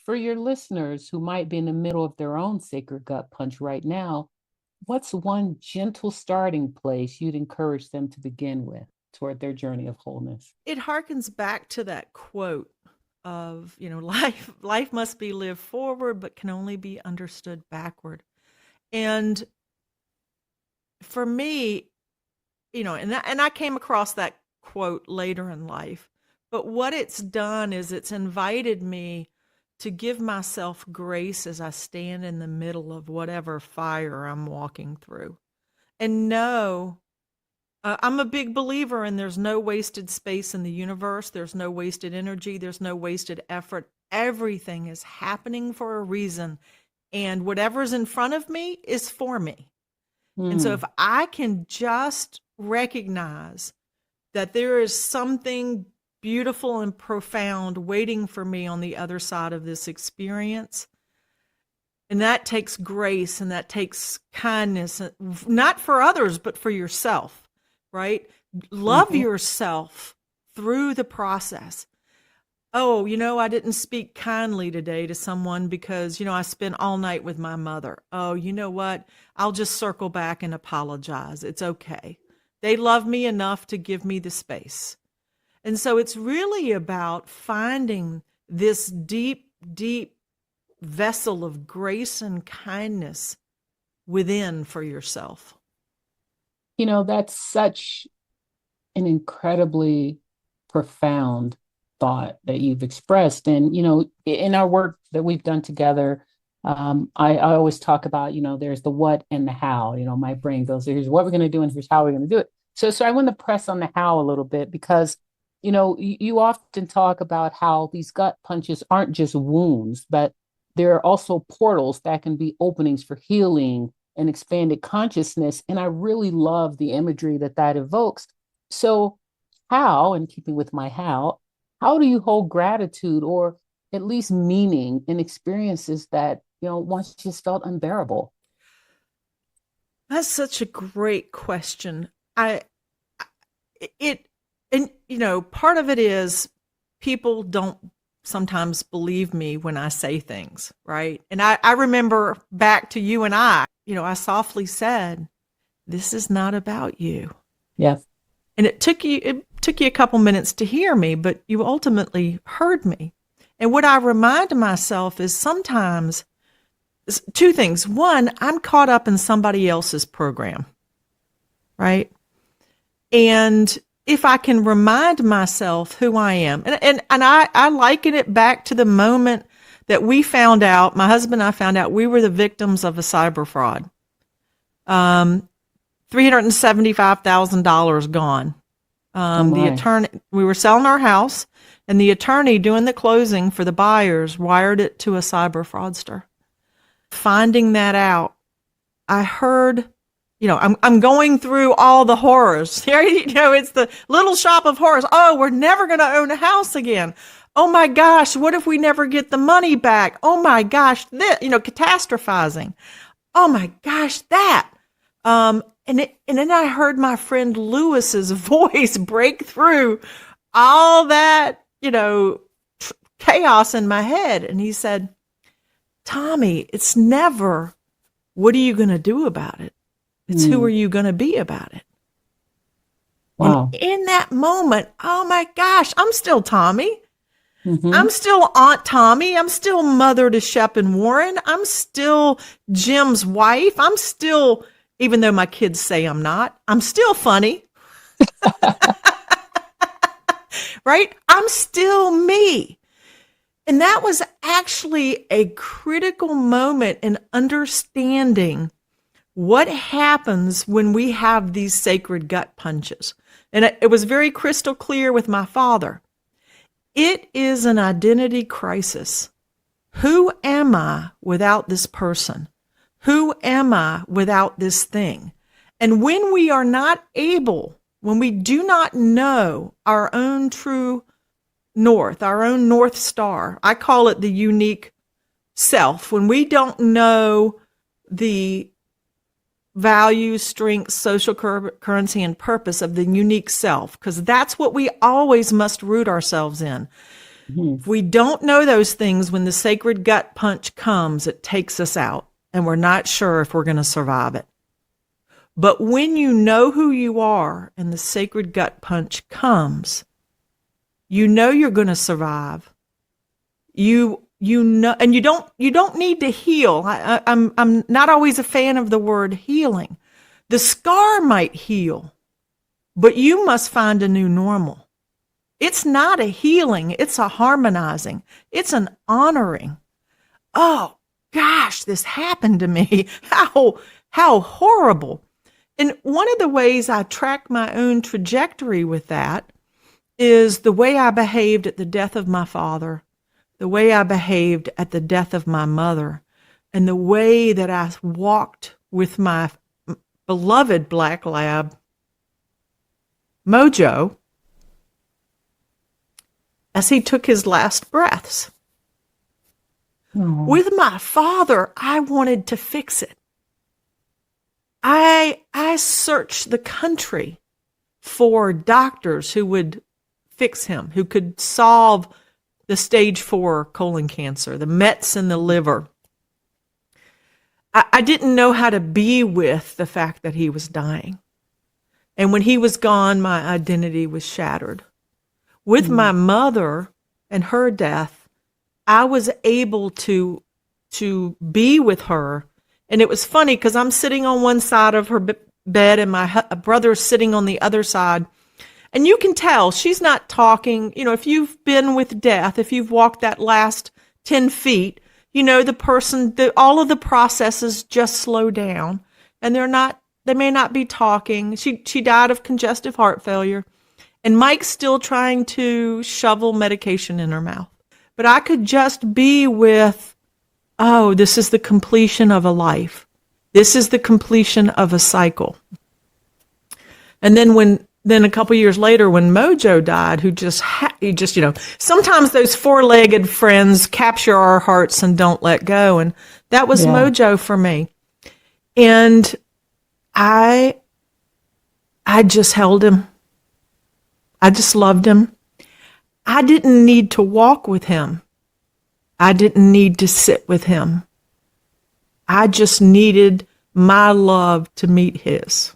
for your listeners who might be in the middle of their own sacred gut punch right now, what's one gentle starting place you'd encourage them to begin with toward their journey of wholeness? It harkens back to that quote of, life must be lived forward, but can only be understood backward. And for me, and I came across that quote later in life, but what it's done is it's invited me to give myself grace as I stand in the middle of whatever fire I'm walking through. And know, I'm a big believer in there's no wasted space in the universe. There's no wasted energy. There's no wasted effort. Everything is happening for a reason. And whatever's in front of me is for me. And so if I can just recognize that there is something beautiful and profound waiting for me on the other side of this experience, and that takes grace and that takes kindness, not for others, but for yourself, right? Love yourself through the process. Oh, I didn't speak kindly today to someone because, I spent all night with my mother. Oh, you know what? I'll just circle back and apologize. It's okay. They love me enough to give me the space. And so it's really about finding this deep, deep vessel of grace and kindness within for yourself. That's such an incredibly profound thought that you've expressed. And, in our work that we've done together, I always talk about, there's the what and the how. My brain goes, here's what we're going to do and here's how we're going to do it. So I want to press on the how a little bit because, you often talk about how these gut punches aren't just wounds, but they're also portals that can be openings for healing and expanded consciousness. And I really love the imagery that evokes. So how, in keeping with my how do you hold gratitude or at least meaning in experiences that, once just felt unbearable? That's such a great question. Part of it is people don't sometimes believe me when I say things, right? And I remember back to you and I softly said, this is not about you. Yes. And it took you a couple minutes to hear me, but you ultimately heard me. And what I remind myself is sometimes two things. One, I'm caught up in somebody else's program, right? And if I can remind myself who I am, and I liken it back to the moment that we found out, my husband and I found out we were the victims of a cyber fraud. $375,000 gone. The attorney, we were selling our house, and the attorney doing the closing for the buyers wired it to a cyber fraudster. Finding that out, I heard, I'm going through all the horrors. It's the little shop of horrors. Oh, we're never going to own a house again. Oh my gosh, what if we never get the money back? Oh my gosh, this, catastrophizing. Oh my gosh, that. And then I heard my friend Lewis's voice break through all that, chaos in my head. And he said, Tomi, it's never, what are you going to do about it? It's who are you going to be about it? Wow. And in that moment, oh my gosh, I'm still Tomi. I'm still Aunt Tomi. I'm still mother to Shep and Warren. I'm still Jim's wife. I'm still, even though my kids say I'm not, I'm still funny. Right? I'm still me. And that was actually a critical moment in understanding what happens when we have these sacred gut punches. And it was very crystal clear with my father. It is an identity crisis. Who am I without this person? Who am I without this thing? And when we are not able, when we do not know our own true north, our own North Star, I call it the unique self. When we don't know the value, strength, social currency, and purpose of the unique self, because that's what we always must root ourselves in. Mhm. If we don't know those things, when the sacred gut punch comes, it takes us out, and we're not sure if we're going to survive it. But when you know who you are and the sacred gut punch comes, you know you're going to survive. You know, and you don't need to heal. I'm not always a fan of the word healing. The scar might heal, but you must find a new normal. It's not a healing, it's a harmonizing, it's an honoring. Oh gosh, this happened to me. How horrible. And one of the ways I track my own trajectory with that is the way I behaved at the death of my father, the way I behaved at the death of my mother, and the way that I walked with my beloved black lab, Mojo, as he took his last breaths. Oh. With my father, I wanted to fix it. I searched the country for doctors who would fix him, who could solve the stage 4 colon cancer, the mets in the liver. I didn't know how to be with the fact that he was dying. And when he was gone, my identity was shattered. With my mother and her death, I was able to be with her. And it was funny because I'm sitting on one side of her bed and my brother's sitting on the other side. And you can tell she's not talking. You know, if you've been with death, if you've walked that last 10 feet, you know, the person, all of the processes just slow down and they may not be talking. She died of congestive heart failure. And Mike's still trying to shovel medication in her mouth. But I could just be with, oh, this is the completion of a life. This is the completion of a cycle. And then a couple years later, when Mojo died, he just, you know, sometimes those four-legged friends capture our hearts and don't let go. And that was Mojo for me. And I just held him. I just loved him. I didn't need to walk with him. I didn't need to sit with him. I just needed my love to meet his.